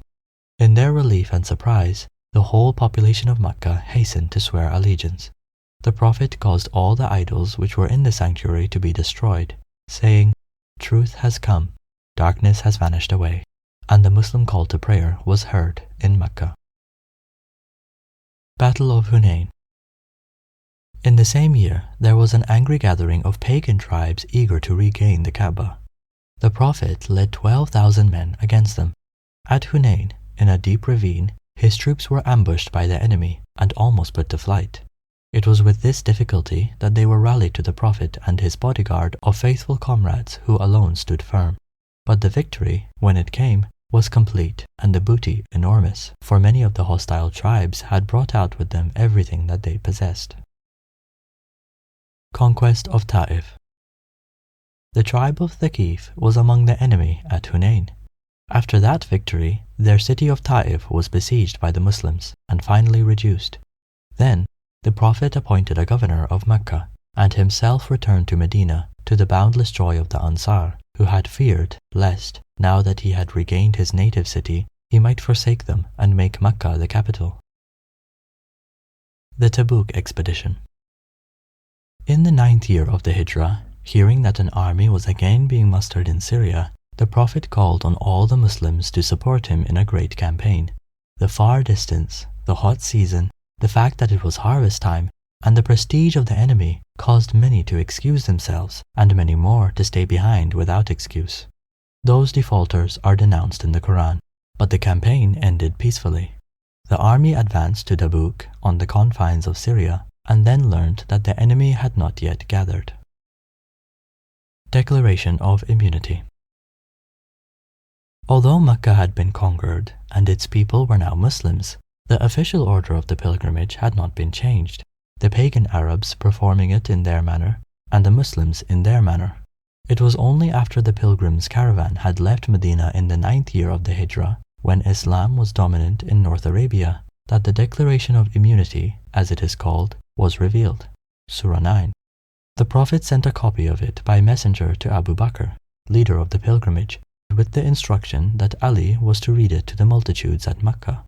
In their relief and surprise, the whole population of Makkah hastened to swear allegiance. The Prophet caused all the idols which were in the sanctuary to be destroyed, saying, "Truth has come, darkness has vanished away," and the Muslim call to prayer was heard in Makkah. Battle of Hunayn. In the same year, there was an angry gathering of pagan tribes eager to regain the Kaaba. The Prophet led 12,000 men against them. At Hunayn, in a deep ravine, his troops were ambushed by the enemy and almost put to flight. It was with this difficulty that they were rallied to the Prophet and his bodyguard of faithful comrades who alone stood firm. But the victory, when it came, was complete and the booty enormous, for many of the hostile tribes had brought out with them everything that they possessed. Conquest of Tā'if. The tribe of Thaqif was among the enemy at Hunayn. After that victory, their city of Tā'if was besieged by the Muslims and finally reduced. Then the Prophet appointed a governor of Makkah and himself returned to Medina, to the boundless joy of the Ansar, who had feared lest, now that he had regained his native city, he might forsake them and make Makkah the capital. The Tabuk Expedition. In the 9th year of the Hijrah, hearing that an army was again being mustered in Syria, the Prophet called on all the Muslims to support him in a great campaign. The far distance, the hot season, the fact that it was harvest time, and the prestige of the enemy caused many to excuse themselves and many more to stay behind without excuse. Those defaulters are denounced in the Qur'an, but the campaign ended peacefully. The army advanced to Tabuk on the confines of Syria and then learned that the enemy had not yet gathered. Declaration of Immunity. Although Makkah had been conquered and its people were now Muslims, the official order of the pilgrimage had not been changed, the pagan Arabs performing it in their manner and the Muslims in their manner. It was only after the pilgrims' caravan had left Medina in the 9th year of the Hijrah, when Islam was dominant in North Arabia, that the Declaration of Immunity, as it is called, was revealed. Sūrah 9. The Prophet sent a copy of it by messenger to Abu Bakr, leader of the pilgrimage, with the instruction that Ali was to read it to the multitudes at Makkah.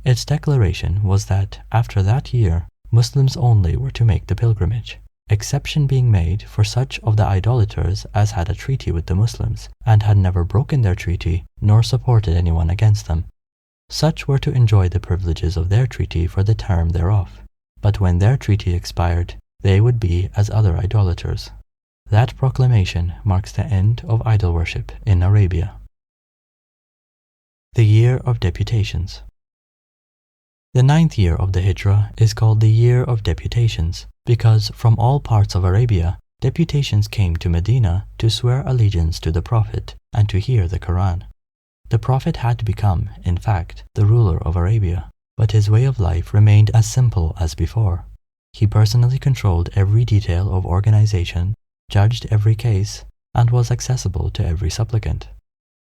Its declaration was that, after that year, Muslims only were to make the pilgrimage, exception being made for such of the idolaters as had a treaty with the Muslims and had never broken their treaty nor supported anyone against them. Such were to enjoy the privileges of their treaty for the term thereof, but when their treaty expired, they would be as other idolaters. That proclamation marks the end of idol worship in Arabia. The Year of Deputations. The 9th year of the Hijrah is called the Year of Deputations because from all parts of Arabia, deputations came to Medina to swear allegiance to the Prophet and to hear the Qur'an. The Prophet had become, in fact, the ruler of Arabia, but his way of life remained as simple as before. He personally controlled every detail of organization, judged every case, and was accessible to every supplicant.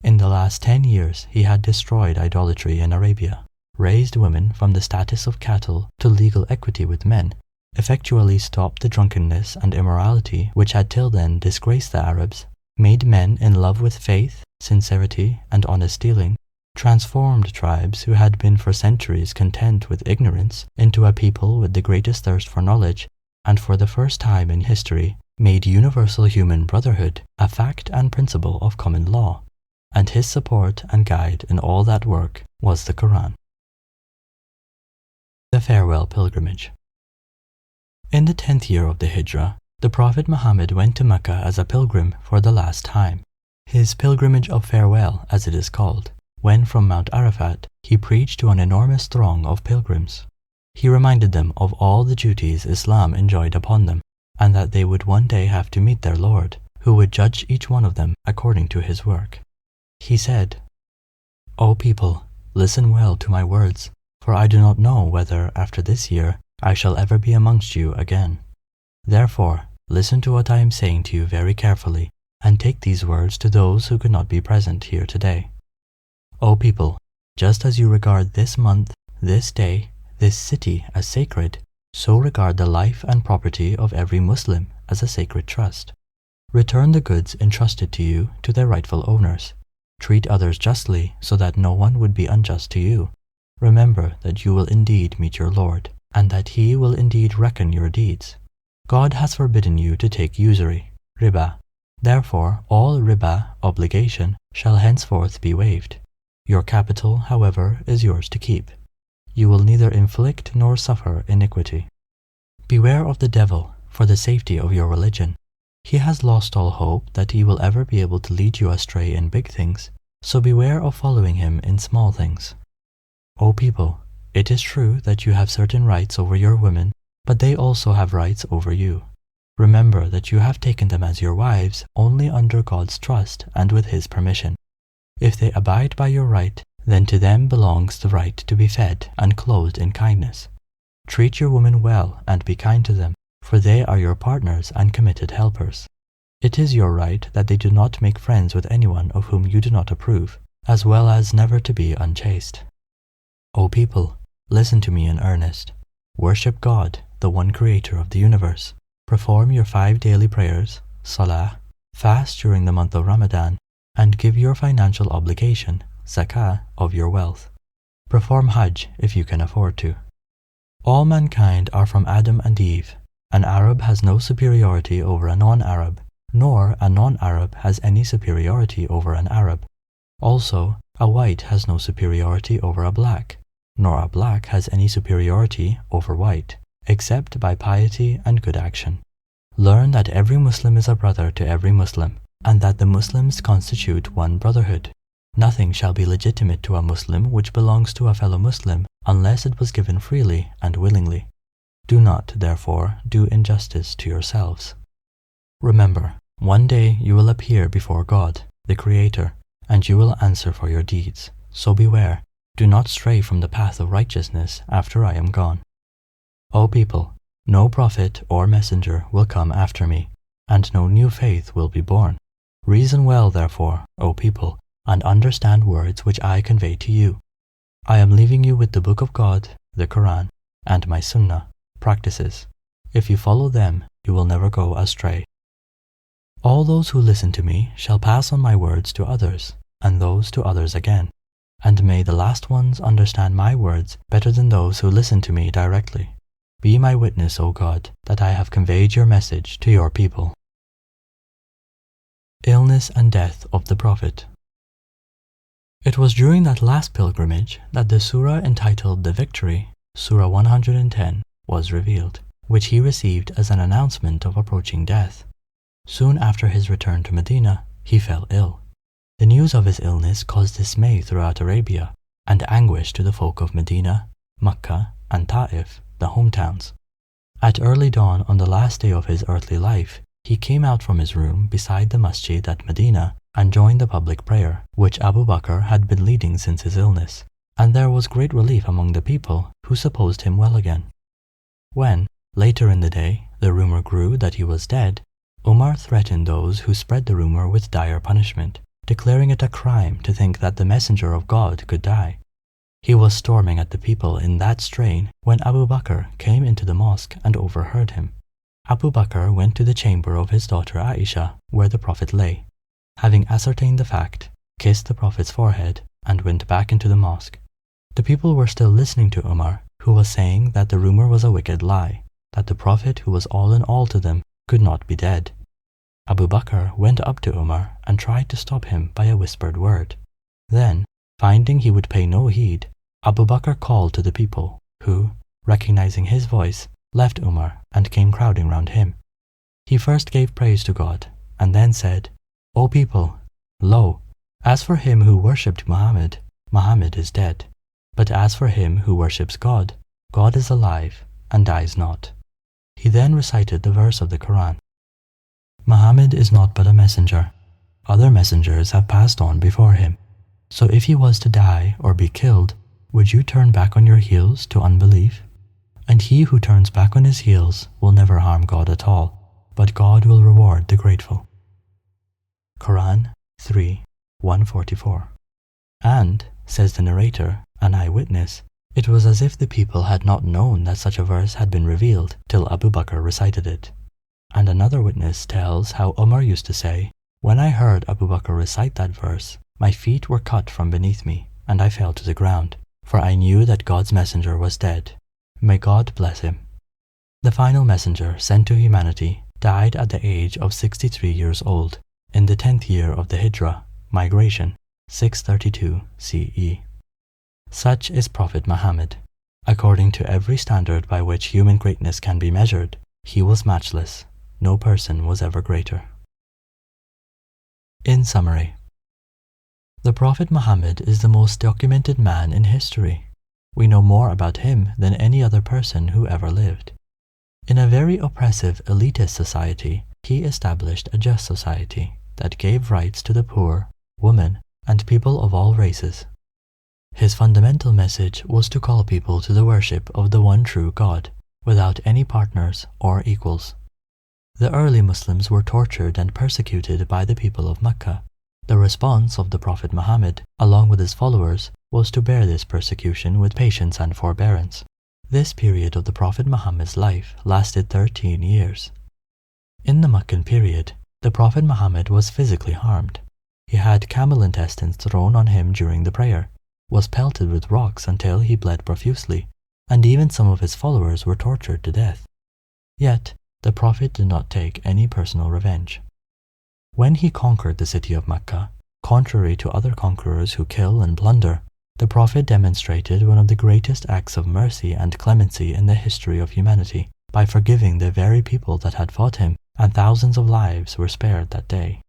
In the last 10 years, he had destroyed idolatry in Arabia, raised women from the status of cattle to legal equity with men, effectually stopped the drunkenness and immorality which had till then disgraced the Arabs, made men in love with faith, sincerity, and honest dealing, transformed tribes who had been for centuries content with ignorance into a people with the greatest thirst for knowledge, and for the first time in history made universal human brotherhood a fact and principle of common law, and his support and guide in all that work was the Qur'an. The Farewell Pilgrimage. In the 10th year of the Hijrah, the Prophet Muhammad went to Mecca as a pilgrim for the last time. His pilgrimage of farewell, as it is called, when from Mount Arafat he preached to an enormous throng of pilgrims. He reminded them of all the duties Islam enjoined upon them, and that they would one day have to meet their Lord, who would judge each one of them according to his work. He said, "O people, listen well to my words, for I do not know whether after this year I shall ever be amongst you again. Therefore, listen to what I am saying to you very carefully, and take these words to those who could not be present here today. O people, just as you regard this month, this day, this city as sacred, so regard the life and property of every Muslim as a sacred trust. Return the goods entrusted to you to their rightful owners. Treat others justly so that no one would be unjust to you. Remember that you will indeed meet your Lord, and that He will indeed reckon your deeds. God has forbidden you to take usury, riba. Therefore, all riba obligation shall henceforth be waived. Your capital, however, is yours to keep. You will neither inflict nor suffer iniquity. Beware of the devil for the safety of your religion. He has lost all hope that he will ever be able to lead you astray in big things, so beware of following him in small things. O people, it is true that you have certain rights over your women, but they also have rights over you. Remember that you have taken them as your wives only under God's trust and with His permission. If they abide by your right, then to them belongs the right to be fed and clothed in kindness. Treat your women well and be kind to them, for they are your partners and committed helpers. It is your right that they do not make friends with anyone of whom you do not approve, as well as never to be unchaste. O people, listen to me in earnest. Worship God, the one creator of the universe. Perform your 5 daily prayers, salah, fast during the month of Ramadan, and give your financial obligation, zakah, of your wealth. Perform Hajj if you can afford to. All mankind are from Adam and Eve. An Arab has no superiority over a non-Arab, nor a non-Arab has any superiority over an Arab. Also, a white has no superiority over a black, nor a black has any superiority over white, except by piety and good action. Learn that every Muslim is a brother to every Muslim, and that the Muslims constitute one brotherhood. Nothing shall be legitimate to a Muslim which belongs to a fellow Muslim unless it was given freely and willingly. Do not, therefore, do injustice to yourselves. Remember, one day you will appear before God, the Creator, and you will answer for your deeds. So beware, do not stray from the path of righteousness after I am gone. O people, no prophet or messenger will come after me, and no new faith will be born. Reason well, therefore, O people, and understand words which I convey to you. I am leaving you with the Book of God, the Qur'an, and my Sunnah, practices. If you follow them, you will never go astray. All those who listen to me shall pass on my words to others, and those to others again. And may the last ones understand my words better than those who listen to me directly. Be my witness, O God, that I have conveyed your message to your people. Illness and death of the Prophet. It was during that last pilgrimage that the Sūrah entitled The Victory, Sūrah 110, was revealed, which he received as an announcement of approaching death. Soon after his return to Medina, he fell ill. The news of his illness caused dismay throughout Arabia and anguish to the folk of Medina, Makkah, and Tā'if, the hometowns. At early dawn on the last day of his earthly life, he came out from his room beside the masjid at Medina and joined the public prayer, which Abu Bakr had been leading since his illness, and there was great relief among the people, who supposed him well again. When, later in the day, the rumor grew that he was dead, Umar threatened those who spread the rumor with dire punishment, declaring it a crime to think that the messenger of God could die. He was storming at the people in that strain when Abu Bakr came into the mosque and overheard him. Abu Bakr went to the chamber of his daughter Aisha, where the Prophet lay. Having ascertained the fact, kissed the Prophet's forehead and went back into the mosque. The people were still listening to Umar, who was saying that the rumor was a wicked lie, that the Prophet, who was all in all to them, could not be dead. Abu Bakr went up to Umar and tried to stop him by a whispered word. Then, finding he would pay no heed, Abu Bakr called to the people, who, recognizing his voice, left Umar and came crowding round him. He first gave praise to God, and then said, O people, lo, as for him who worshipped Muhammad, Muhammad is dead. But as for him who worships God, God is alive and dies not. He then recited the verse of the Qur'an. Muhammad is not but a messenger. Other messengers have passed on before him. So if he was to die or be killed, would you turn back on your heels to unbelief? And he who turns back on his heels will never harm God at all, but God will reward the grateful. Qur'an 3:144. And, says the narrator, an eyewitness, it was as if the people had not known that such a verse had been revealed till Abu Bakr recited it. And another witness tells how Umar used to say, when I heard Abu Bakr recite that verse, my feet were cut from beneath me, and I fell to the ground, for I knew that God's messenger was dead. May God bless him. The final messenger sent to humanity died at the age of 63 years old, in the 10th year of the Hijrah, migration, 632 CE. Such is Prophet Muhammad. According to every standard by which human greatness can be measured, he was matchless. No person was ever greater. In summary, the Prophet Muhammad is the most documented man in history. We know more about him than any other person who ever lived. In a very oppressive elitist society, he established a just society that gave rights to the poor, women, and people of all races. His fundamental message was to call people to the worship of the one true God, without any partners or equals. The early Muslims were tortured and persecuted by the people of Makkah. The response of the Prophet Muhammad, along with his followers, was to bear this persecution with patience and forbearance. This period of the Prophet Muhammad's life lasted 13 years. In the Meccan period, the Prophet Muhammad was physically harmed. He had camel intestines thrown on him during the prayer, was pelted with rocks until he bled profusely, and even some of his followers were tortured to death. Yet, the Prophet did not take any personal revenge. When he conquered the city of Mecca, contrary to other conquerors who kill and plunder, the Prophet demonstrated one of the greatest acts of mercy and clemency in the history of humanity by forgiving the very people that had fought him, and thousands of lives were spared that day.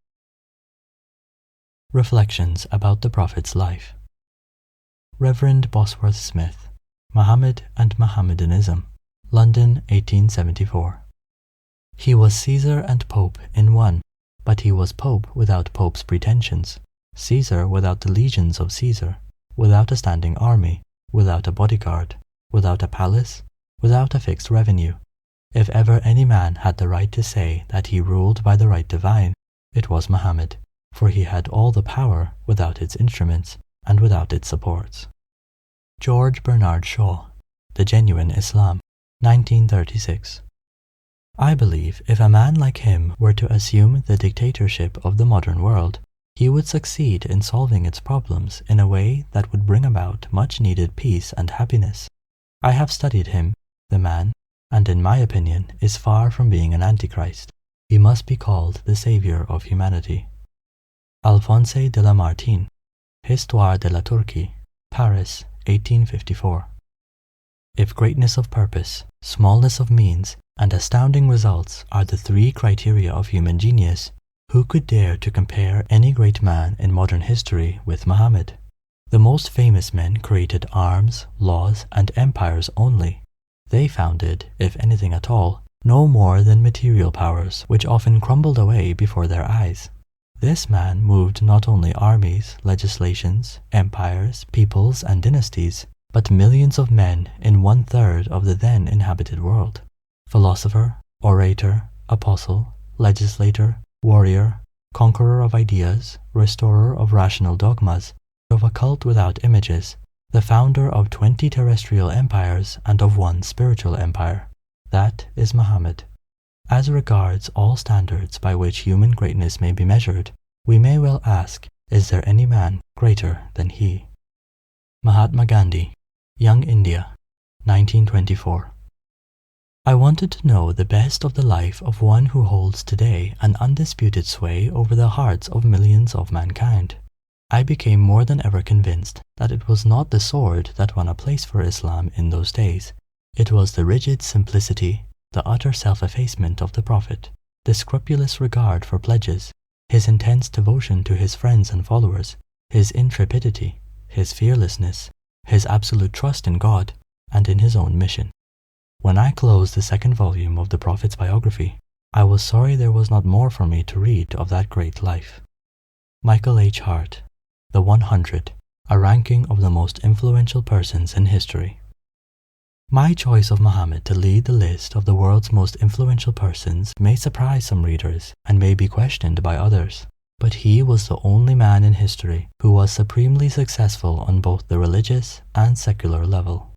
Reflections about the Prophet's life. Reverend Bosworth Smith, Muhammad and Mohammedanism, London, 1874. He was Caesar and Pope in one, but he was Pope without Pope's pretensions, Caesar without the legions of Caesar, without a standing army, without a bodyguard, without a palace, without a fixed revenue. If ever any man had the right to say that he ruled by the right divine, it was Muhammad, for he had all the power without its instruments and without its supports. George Bernard Shaw, The Genuine Islam, 1936. I believe if a man like him were to assume the dictatorship of the modern world, he would succeed in solving its problems in a way that would bring about much needed peace and happiness. I have studied him, the man, and in my opinion is far from being an antichrist. He must be called the savior of humanity. Alphonse de Lamartine, Histoire de la Turquie, Paris, 1854. If greatness of purpose, smallness of means, and astounding results are the three criteria of human genius, who could dare to compare any great man in modern history with Muhammad? The most famous men created arms, laws, and empires only. They founded, if anything at all, no more than material powers which often crumbled away before their eyes. This man moved not only armies, legislations, empires, peoples, and dynasties, but millions of men in 1/3 of the then inhabited world. Philosopher, orator, apostle, legislator, warrior, conqueror of ideas, restorer of rational dogmas, of a cult without images, the founder of 20 terrestrial empires and of one spiritual empire. That is Muhammad. As regards all standards by which human greatness may be measured, we may well ask, is there any man greater than he? Mahatma Gandhi, Young India, 1924. I wanted to know the best of the life of one who holds today an undisputed sway over the hearts of millions of mankind. I became more than ever convinced that it was not the sword that won a place for Islam in those days. It was the rigid simplicity, the utter self-effacement of the Prophet, the scrupulous regard for pledges, his intense devotion to his friends and followers, his intrepidity, his fearlessness, his absolute trust in God and in his own mission. When I closed the second volume of the Prophet's biography, I was sorry there was not more for me to read of that great life. Michael H. Hart, The 100, a ranking of the most influential persons in history. My choice of Muhammad to lead the list of the world's most influential persons may surprise some readers and may be questioned by others, but he was the only man in history who was supremely successful on both the religious and secular level.